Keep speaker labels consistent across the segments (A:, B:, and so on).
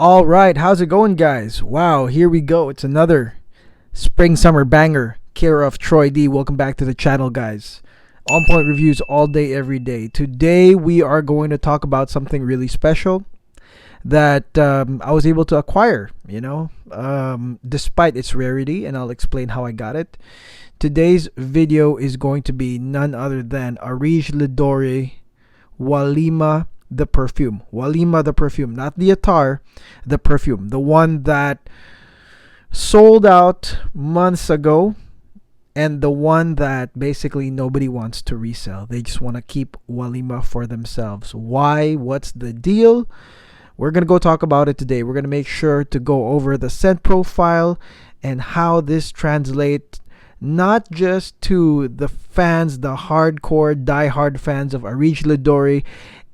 A: All right, how's it going, guys? Wow, here we go. It's another spring summer banger. Care of Troy D. Welcome back to the channel, guys. On point reviews all day, every day. Today we are going to talk about something really special that I was able to acquire. Despite its rarity, and I'll explain how I got it. Today's video is going to be none other than Areej Le Dore Walimah the perfume. Walimah the perfume, not the Attar, the perfume, the one that sold out months ago, and the one that basically nobody wants to resell. They just want to keep Walimah for themselves. Why? What's the deal? We're going to go talk about it today. We're going to make sure to go over the scent profile and how this translates not just to the fans, the hardcore, die-hard fans of Areej Le Dore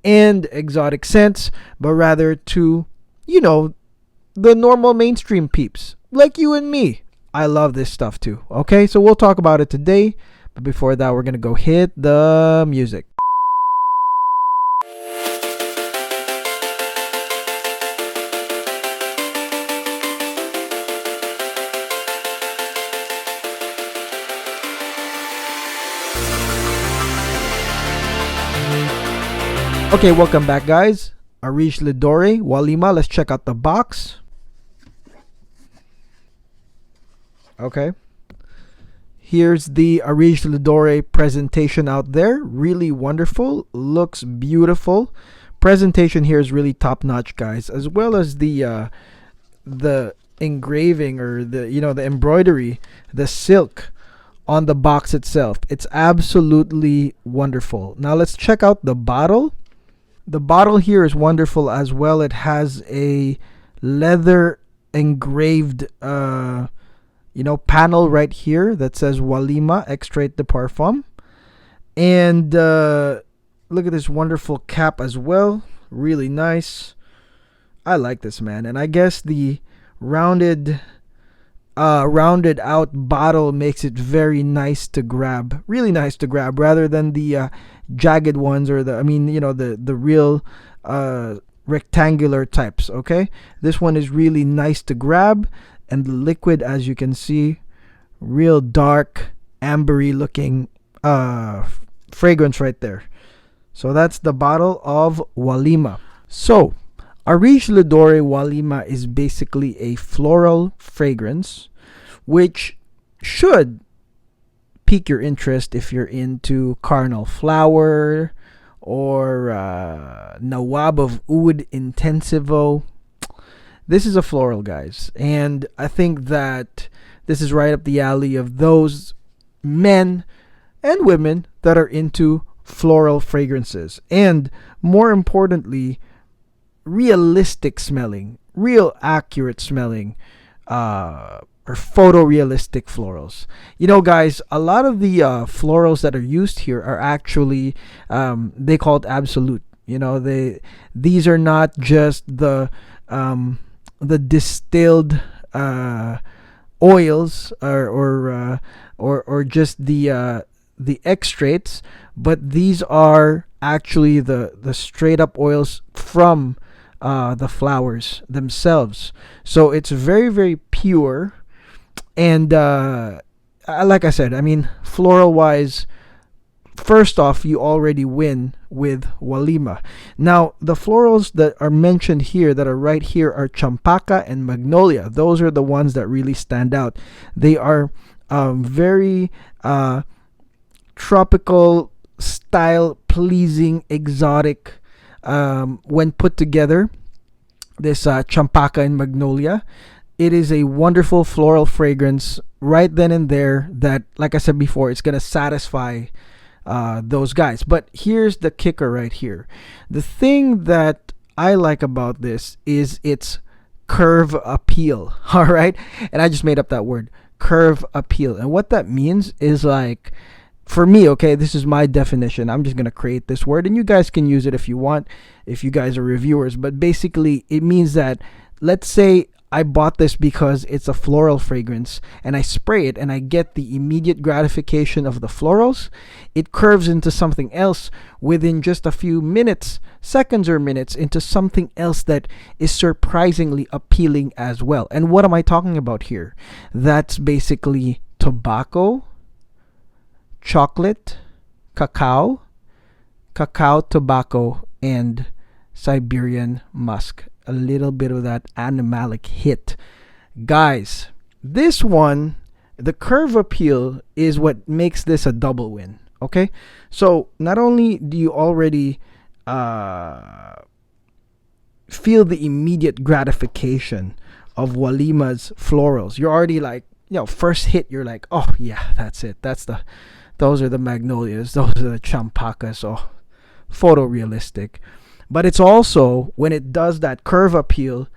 A: and exotic scents, but rather to, the normal mainstream peeps like you and me. I love this stuff too. Okay, so we'll talk about it today, but before that, we're gonna go hit the music. Okay, welcome back, guys. Areej Le Dore Walimah. Let's check out the box. Okay, here's the Areej Le Dore presentation out there. Really wonderful, looks beautiful. Presentation here is really top notch, guys, as well as the engraving, or the embroidery, the silk on the box itself. It's absolutely wonderful. Now let's check out the bottle. The bottle here is wonderful as well. It has a leather engraved panel right here that says Walimah Extrait de Parfum. And look at this wonderful cap as well. Really nice. I like this, man. And I guess the rounded out bottle makes it very nice to grab. Really nice to grab, rather than the jagged ones, or the real rectangular types. Okay, this one is really nice to grab, and the liquid, as you can see, real dark ambery looking fragrance right there. So that's the bottle of Walimah. So Areej Le Dore Walimah is basically a floral fragrance, which should pique your interest if you're into Carnal Flower or Nawab of Oud Intensivo. This is a floral, guys, and I think that this is right up the alley of those men and women that are into floral fragrances, and more importantly, realistic smelling, real accurate smelling, or photorealistic florals. Guys, a lot of the florals that are used here are actually they call it absolute. These are not just the distilled oils, or just the extracts, but these are actually the straight up oils from the flowers themselves. So it's very, very pure. And like I said, floral wise, first off, you already win with Walimah. Now, the florals that are mentioned here, that are right here, are Champaka and Magnolia. Those are the ones that really stand out. They are very tropical style, pleasing, exotic when put together. This Champaka and Magnolia, it is a wonderful floral fragrance right then and there that, like I said before, it's gonna satisfy those guys. But here's the kicker right here. The thing that I like about this is its curve appeal. All right, and I just made up that word, curve appeal. And what that means is, like, for me, okay, this is my definition. I'm just gonna create this word, and you guys can use it if you want, if you guys are reviewers. But basically, it means that, let's say I bought this because it's a floral fragrance, and I spray it and I get the immediate gratification of the florals. It curves into something else within just a few minutes, seconds or minutes, into something else that is surprisingly appealing as well. And what am I talking about here? That's basically tobacco, chocolate, cacao, tobacco, and Siberian musk. A little bit of that animalic hit. Guys, this one, the curve appeal is what makes this a double win. Okay? So, not only do you already feel the immediate gratification of Walimah's florals, you're already like, first hit, you're like, oh yeah, that's it. Those are the magnolias, those are the champakas, oh, photorealistic. But it's also when it does that curve appeal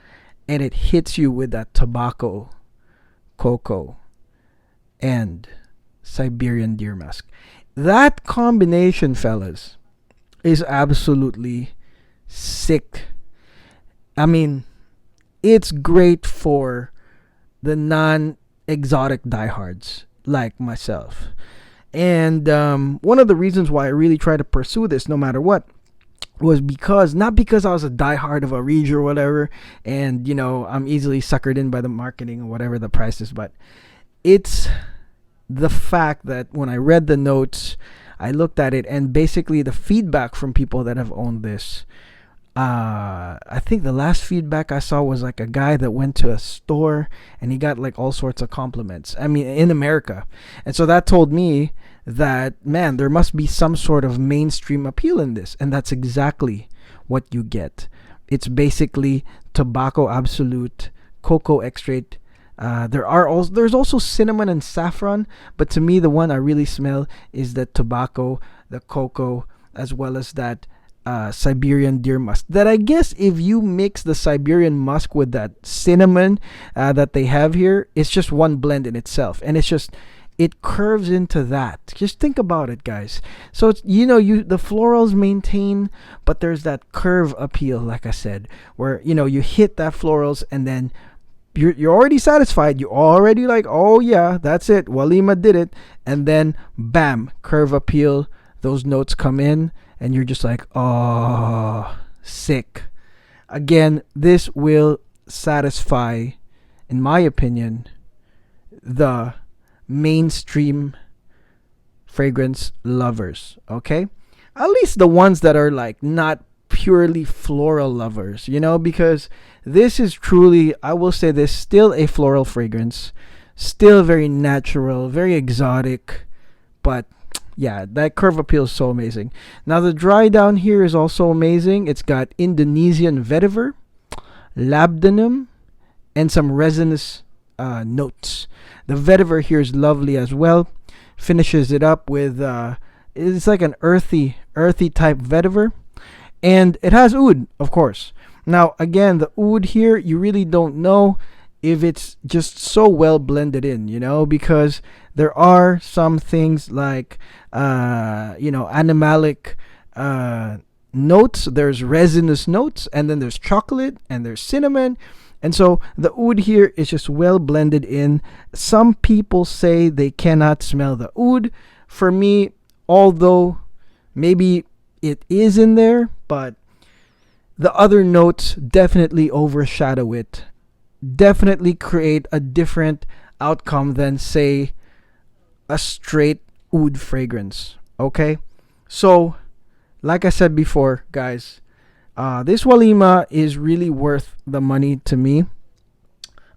A: and it hits you with that tobacco, cocoa, and Siberian deer musk. That combination, fellas, is absolutely sick. I mean, it's great for the non-exotic diehards like myself. And one of the reasons why I really try to pursue this no matter what was not because I was a diehard of Areej or whatever, and I'm easily suckered in by the marketing or whatever the price is, but it's the fact that when I read the notes, I looked at it, and basically the feedback from people that have owned this, I think the last feedback I saw was like a guy that went to a store and he got like all sorts of compliments. I mean, in America. And so that told me that, man, there must be some sort of mainstream appeal in this. And that's exactly what you get. It's basically tobacco absolute, cocoa extrait. There's also cinnamon and saffron, but to me the one I really smell is the tobacco, the cocoa, as well as that Siberian deer musk. That I guess if you mix the Siberian musk with that cinnamon that they have here, it's just one blend in itself, and it curves into that. Just think about it, guys. So it's, the florals maintain, but there's that curve appeal, like I said, where you hit that florals and then you're already satisfied. You're already like, oh yeah, that's it, Walimah did it. And then bam, curve appeal, those notes come in, and you're just like, oh, sick. Again, this will satisfy, in my opinion, the mainstream fragrance lovers, okay? At least the ones that are like not purely floral lovers, because this is truly, I will say this, still a floral fragrance, still very natural, very exotic, but yeah, that curve appeal is so amazing. Now the Drydown here is also amazing. It's got Indonesian vetiver, labdanum, and some resinous notes. The vetiver here is lovely as well. Finishes it up with it's like an earthy type vetiver, and it has oud, of course. Now again, the oud here, you really don't know if it's just so well blended in, because there are some things like animalic notes, there's resinous notes, and then there's chocolate and there's cinnamon. And so the oud here is just well blended in. Some people say they cannot smell the oud. For me, although maybe it is in there, but the other notes definitely overshadow it, definitely create a different outcome than, say, a straight oud fragrance. Okay? So, like I said before, guys, this Walimah is really worth the money to me,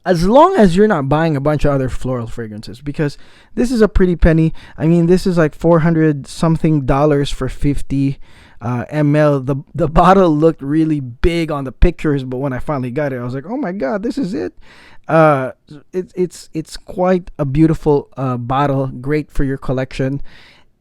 A: as long as you're not buying a bunch of other floral fragrances, because this is a pretty penny. I mean, this is like $400 something for 50 ml. The bottle looked really big on the pictures, but when I finally got it, I was like, oh my god, this is it. It's quite a beautiful bottle, great for your collection.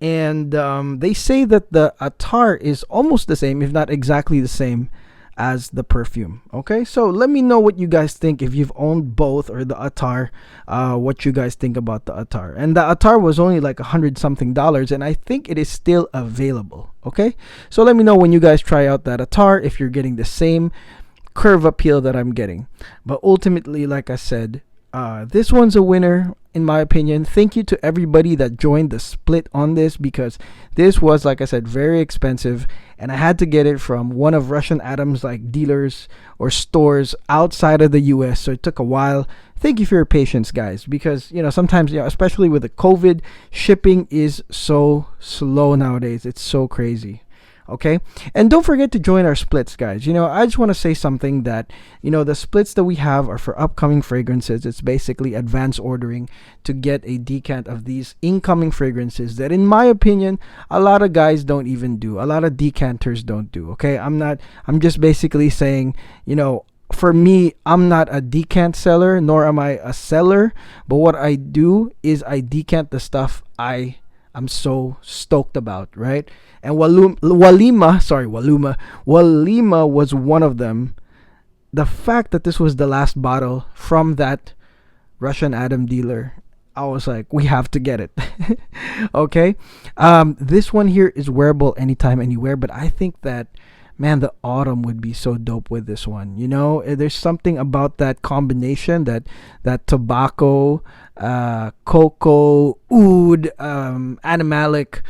A: And they say that the Attar is almost the same, if not exactly the same, as the perfume. Okay, so let me know what you guys think, if you've owned both or the Attar, what you guys think about the Attar. And the Attar was only like $100 something, and I think it is still available. Okay, so let me know when you guys try out that Attar, if you're getting the same curve appeal that I'm getting. But ultimately, like I said, this one's a winner in my opinion. Thank you to everybody that joined the split on this, because this was, like I said, very expensive, and I had to get it from one of Russian Adam's like dealers or stores outside of the US, so it took a while. Thank you for your patience, guys, because sometimes, especially with the COVID, shipping is so slow nowadays. It's so crazy. Okay, and don't forget to join our splits, guys. I just want to say something that the splits that we have are for upcoming fragrances. It's basically advance ordering to get a decant of these incoming fragrances that, in my opinion, a lot of guys don't even do, a lot of decanters don't do. Okay, I'm just basically saying, for me, I'm not a decant seller, nor am I a seller, but what I do is I decant the stuff I'm so stoked about, right? And Walimah was one of them. The fact that this was the last bottle from that Russian Adam dealer, I was like, we have to get it. Okay, this one here is wearable anytime, anywhere, but I think that, man, the autumn would be so dope with this one. There's something about that combination, that tobacco, cocoa, oud, animalic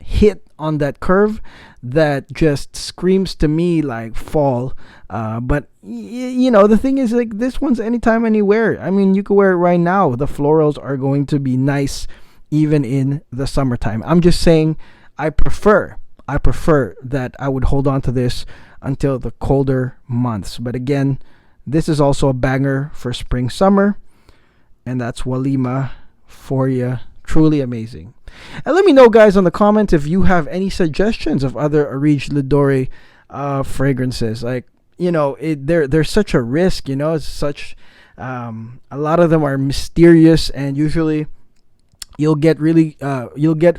A: hit on that curve that just screams to me like fall. But the thing is, like, this one's anytime, anywhere. I mean, you can wear it right now. The florals are going to be nice even in the summertime. I'm just saying, I prefer that I would hold on to this until the colder months. But again, this is also a banger for spring, summer, and that's Walimah for you. Truly amazing. And let me know, guys, on the comments if you have any suggestions of other Areej Le Dore fragrances. Like, they're such a risk. It's such a lot of them are mysterious, and usually you'll get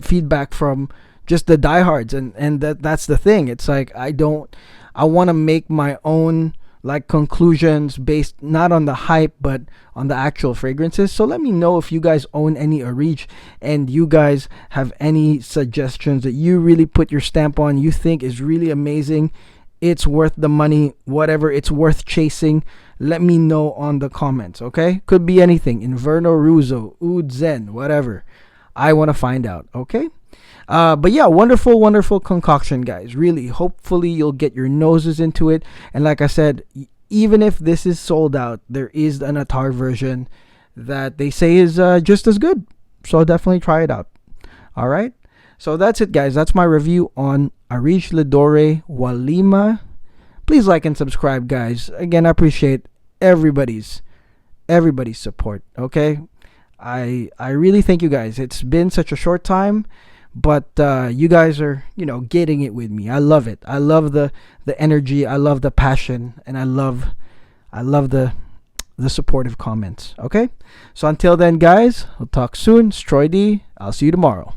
A: feedback from just the diehards, and that's the thing. It's like, I want to make my own like conclusions based not on the hype but on the actual fragrances. So let me know if you guys own any Areej and you guys have any suggestions that you really put your stamp on, you think is really amazing, it's worth the money, whatever, it's worth chasing. Let me know on the comments. Okay, could be anything, Inverno Russo, Oud Zen, whatever. I want to find out. Okay. But yeah, wonderful concoction, guys. Really, hopefully you'll get your noses into it. And like I said, even if this is sold out, there is an Attar version that they say is just as good. So definitely try it out. All right. So that's it, guys. That's my review on Areej Le Dore Walimah. Please like and subscribe, guys. Again, I appreciate everybody's support. Okay. I really thank you guys. It's been such a short time, but you guys are getting it with me. I love it. I love the energy, I love the passion, and I love the supportive comments. Okay, so until then, guys, we'll talk soon. Stroy D, I'll see you tomorrow.